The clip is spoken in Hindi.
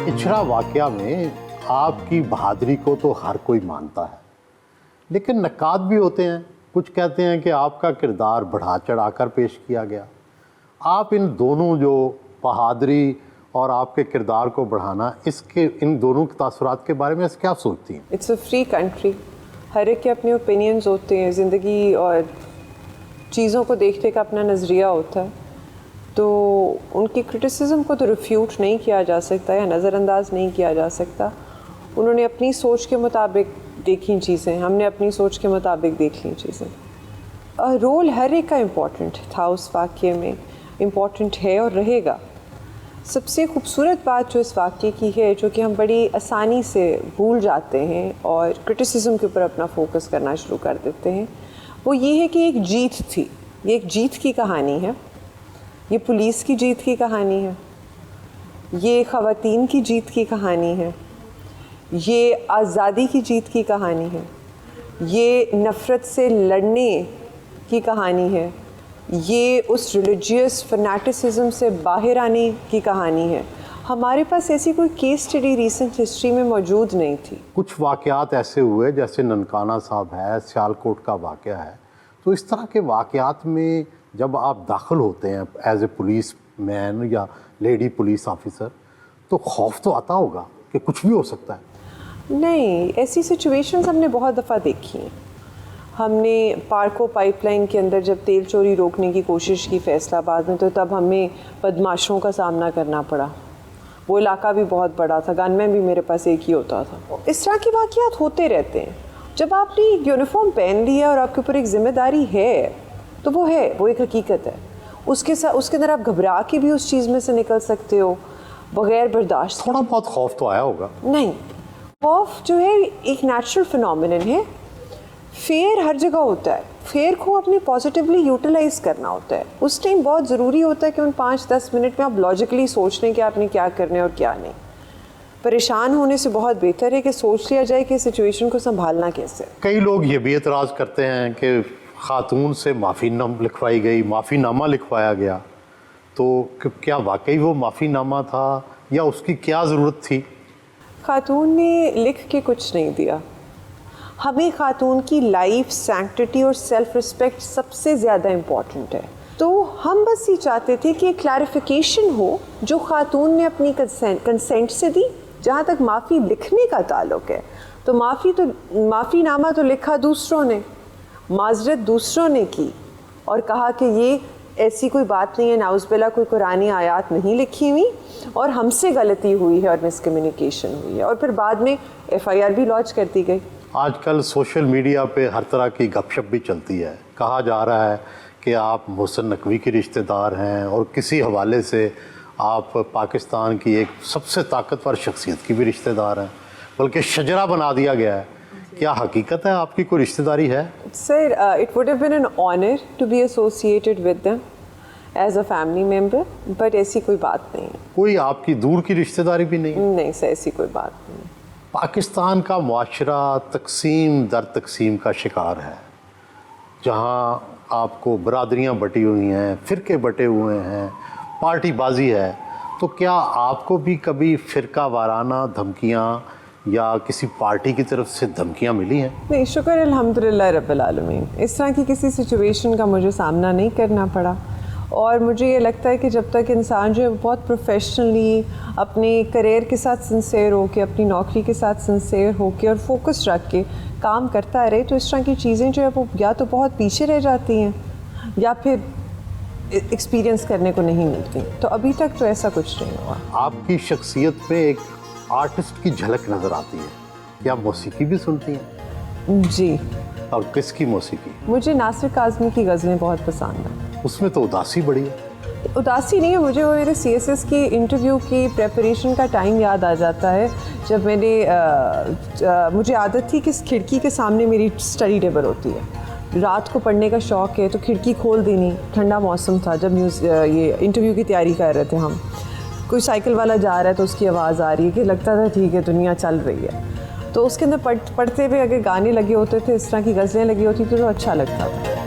पिछड़ा वाकया में आपकी बहादुरी को तो हर कोई मानता है, लेकिन नकाद भी होते हैं। कुछ कहते हैं कि आपका किरदार बढ़ा चढ़ाकर पेश किया गया। आप इन दोनों जो बहादुरी और आपके किरदार को बढ़ाना, इसके इन दोनों के तासुरात के बारे में क्या सोचती हैं? इट्स अ फ्री कंट्री, हर एक के अपने ओपिनियंस होते हैं, ज़िंदगी और चीज़ों को देखने का अपना नज़रिया होता है। तो उनकी क्रिटिसिज्म को तो रिफ्यूट नहीं किया जा सकता या नज़रअंदाज नहीं किया जा सकता। उन्होंने अपनी सोच के मुताबिक देखी चीज़ें, हमने अपनी सोच के मुताबिक देख ली चीज़ें। रोल हर एक का इम्पॉर्टेंट था उस वाक़ये में, इम्पॉर्टेंट है और रहेगा। सबसे खूबसूरत बात जो इस वाक़ये की है, जो कि हम बड़ी आसानी से भूल जाते हैं और क्रिटिसिज्म के ऊपर अपना फोकस करना शुरू कर देते हैं, वो ये है कि एक जीत थी। ये एक जीत की कहानी है, ये पुलिस की जीत की कहानी है, ये ख़वातीन की जीत की कहानी है, ये आज़ादी की जीत की कहानी है, ये नफ़रत से लड़ने की कहानी है, ये उस रिलीजियस फनाटिसिज्म से बाहर आने की कहानी है। हमारे पास ऐसी कोई केस स्टडी रिसेंट हिस्ट्री में मौजूद नहीं थी। कुछ वाक़यात ऐसे हुए, जैसे ननकाना साहब है, सियालकोट का वाक़या है। तो इस तरह के वाक़यात में जब आप दाखिल होते हैं एज ए पुलिस मैन या लेडी पुलिस ऑफिसर, तो खौफ तो आता होगा कि कुछ भी हो सकता है। नहीं, ऐसी सिचुएशंस हमने बहुत दफ़ा देखी हैं। हमने पार्को पाइपलाइन के अंदर जब तेल चोरी रोकने की कोशिश की फैसलाबाद में, तो तब हमें बदमाशों का सामना करना पड़ा। वो इलाका भी बहुत बड़ा था, गनमैन भी मेरे पास एक ही होता था। इस तरह के वाक़यात होते रहते हैं। जब आपने यूनिफॉर्म पहन लिया और आपके ऊपर एक ज़िम्मेदारी है, तो वो है, वो एक हकीकत है। उसके अंदर आप घबरा के भी उस चीज़ में से निकल सकते हो बग़ैर बर्दाश्त। थोड़ा बहुत खौफ तो आया होगा? नहीं, खौफ जो है एक नेचुरल फिनोमिनन है। फेयर हर जगह होता है, फेयर को अपने पॉजिटिवली यूटिलाइज करना होता है। उस टाइम बहुत ज़रूरी होता है कि उन 5-10 मिनट में आप लॉजिकली सोच लें कि आपने क्या करना है और क्या नहीं। परेशान होने से बहुत बेहतर है कि सोच लिया जाए कि सिचुएशन को संभालना कैसे। कई लोग ये भी एतराज़ करते हैं कि खातून से माफ़ीनामा लिखवाई गई, माफ़ीनामा लिखवाया गया, तो क्या वाकई वो माफ़ीनामा था या उसकी क्या ज़रूरत थी? खातून ने लिख के कुछ नहीं दिया। हमें खातून की लाइफ, सैंक्टिटी और सेल्फ रिस्पेक्ट सबसे ज़्यादा इम्पॉर्टेंट है। तो हम बस ये चाहते थे कि क्लैरिफिकेशन हो जो खातून ने अपनी कंसेंट से दी। जहाँ तक माफ़ी लिखने का ताल्लुक़ है, तो माफ़ीनामा तो लिखा दूसरों ने, माजरत दूसरों ने की और कहा कि ये ऐसी कोई बात नहीं है, नाउज़बिल्ला कोई कुरानी आयात नहीं लिखी हुई और हमसे गलती हुई है और मिसकम्युनिकेशन हुई है, और फिर बाद में FIR भी लॉन्च कर दी गई। आजकल सोशल मीडिया पे हर तरह की गपशप भी चलती है। कहा जा रहा है कि आप मोहसिन नकवी के रिश्तेदार हैं और किसी हवाले से आप पाकिस्तान की एक सबसे ताकतवर शख्सियत की भी रिश्तेदार हैं, बल्कि शजरा बना दिया गया है। क्या हकीकत है, आपकी कोई रिश्तेदारी है? Sir, it would have been an honour to be associated with them as a family member, but ऐसी कोई बात नहीं है। कोई आपकी दूर की रिश्तेदारी भी नहीं? नहीं सर, ऐसी कोई बात नहीं। पाकिस्तान का मुआशरा तकसीम दर तकसीम का शिकार है, जहाँ आपको बरादरियाँ बटी हुई हैं, फ़िरके बटे हुए हैं, पार्टीबाजी है। तो क्या आपको भी कभी फ़िरका वाराना धमकियाँ या किसी पार्टी की तरफ से धमकियाँ मिली हैं? नहीं, शुक्र अल्हम्दुलिल्लाह रब्बिल आलमीन, इस तरह की किसी सिचुएशन का मुझे सामना नहीं करना पड़ा। और मुझे ये लगता है कि जब तक इंसान जो है बहुत प्रोफेशनली अपने करियर के साथ सिंसेयर हो के, अपनी नौकरी के साथ सिंसेयर हो के और फोकस रख के काम करता रहे, तो इस तरह की चीज़ें जो है वो या तो बहुत पीछे रह जाती हैं या फिर एक्सपीरियंस करने को नहीं मिलती। तो अभी तक तो ऐसा कुछ नहीं हुआ। आपकी शख्सियत में एक आर्टिस्ट की झलक नज़र आती है। क्या मौसीकी भी सुनती हैं? जी। और किसकी मौसीकी? मुझे नासिर काज़मी की गज़लें बहुत पसंद हैं। उसमें तो उदासी बड़ी है। उदासी नहीं है, मुझे वो मेरे CSS की इंटरव्यू की प्रेपरेशन का टाइम याद आ जाता है, जब मुझे आदत थी कि इस खिड़की के सामने मेरी स्टडी टेबल होती है। रात को पढ़ने का शौक़ है तो खिड़की खोल देनी, ठंडा मौसम था जब ये इंटरव्यू की तैयारी कर रहे थे हम, कोई साइकिल वाला जा रहा है तो उसकी आवाज़ आ रही है कि लगता था ठीक है दुनिया चल रही है। तो उसके अंदर पढ़ते हुए अगर गाने लगे होते थे, इस तरह की गज़लें लगी होती थी तो अच्छा लगता था।